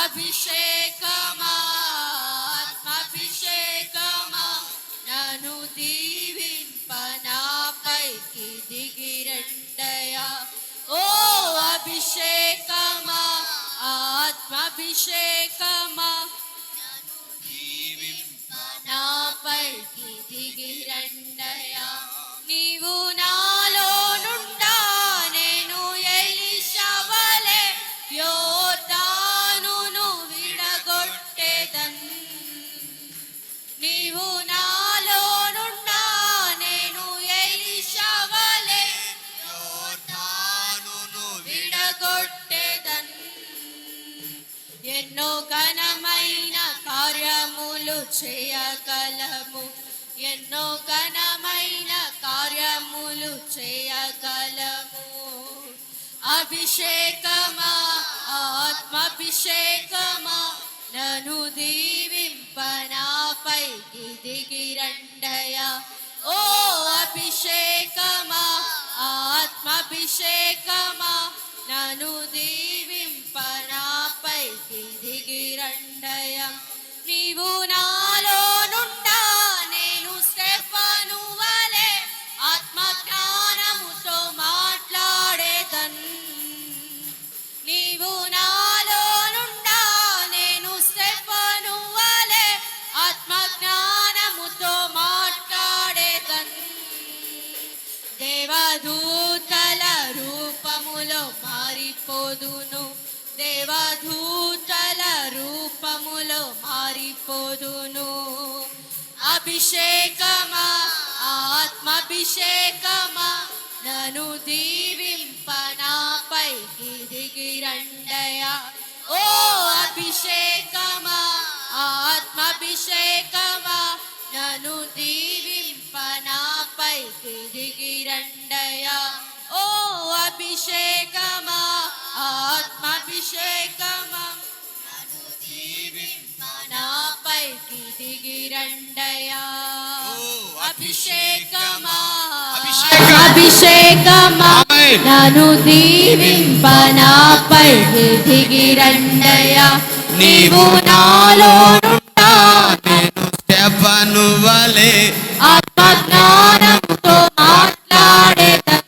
అభిషేకమా ఆత్మాభిషేకమా నన్ను దీవింప నాపైకి దిగిరండయా. ఓ అభిషేకమా ఆత్మాభిషేకమా నన్ను దీవింప నాపైకి దిగిరండయా. నీవు నాలో నుండా నేను ఎలీషా వలె యోర్దానును విడగొట్టెదన్. నీవు నాలో నుండా నేను ఎలీషా వలె యోర్దానును విడగొట్టెదన్. ఎన్నో ఘనమైన కార్యములు చేయగలము, ఎన్నో ఘనమైన కార్యములు చేయగలము. అభిషేకమా ఆత్మాభిషేకమా నన్ను దీవింప నాపైకి దిగిరండయా. ఓ అభిషేకమా ఆత్మాభిషేకమా నన్ను దీవింప నాపైకి దిగిరండయా. నీవు నాలో నుండా నేను స్టెఫను వలె ఆత్మజ్ఞానముతో మాట్లాడేదన్. నీవు నాలో నుండా నేను స్టెఫను వలె ఆత్మజ్ఞానముతో మాట్లాడేదన్. దేవదూతల రూపములో మారిపోదును, దేవదూతల రూపములో మారిపోదును. అభిషేకమా ఆత్మాభిషేకమా నన్ను దీవింప నాపైకి దిగిరండయా. ఓ అభిషేకమా ఆత్మాభిషేకమా నన్ను దీవింప నాపైకి దిగిరండయా. ఓ అభిషేకమా ఆత్మాభిషేకమా నన్ను దీవింప నాపైకి దిగిరండయా. అభిషేకమా అభిషేకమా నన్ను దీవింప నాపైకి దిగిరండయా. నీవు నాలో నుండా నేను స్టెఫను వలె ఆత్మజ్ఞానముతో మాట్లాడేదన్.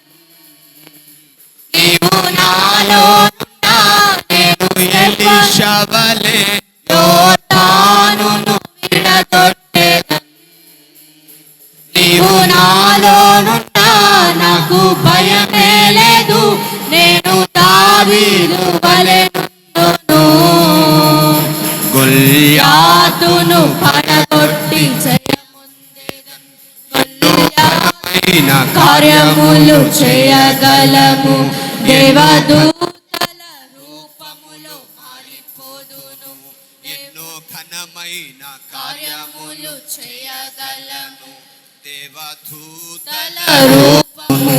నీవు నాలో నుండా నేను ఎలీషా వలె యోర్దానును విడగొట్టెదన్. నీవు నాలో నుండా నాకు భయమే లేదు, నేను దావీదు వలె నుండును. గొల్యాతును పడగొట్టి జయముందెదన్. ఘనమైన కార్యములు చేయగలము, దేవదూతల రూపములో మారిపోదును. ఎన్నో ఘనమైన కార్యములు చేయగలము, దేవదూతల రూపము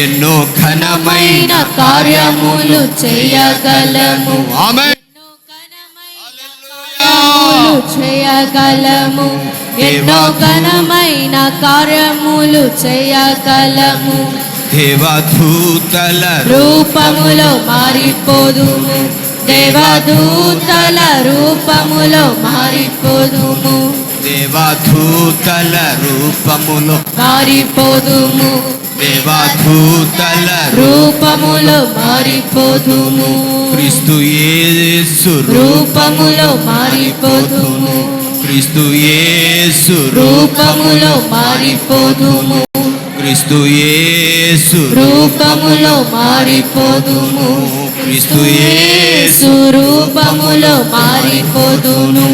ఎన్నో ఘనమైన ఘనమైన కార్యములు చేయగలము. ఆమేన్. ఎన్నో ఘనమైన కార్యములు చేయగలము, ఎన్నో ఘనమైన కార్యములు చేయగలము. దేవదూతల రూపములో మారిపోదుము, దేవదూతల రూపములో మారిపోదుము. దేవదూతల రూపములో మారిపోదుము, దేవదూతల రూపములో మారిపోదుము. క్రీస్తు యేసు రూపములో మారిపోదుము, క్రీస్తు యేసు రూపములో మారిపోదుము. క్రీస్తు యేసు రూపములో మారిపోదుము, క్రీస్తు యేసు రూపములో మారిపోదును.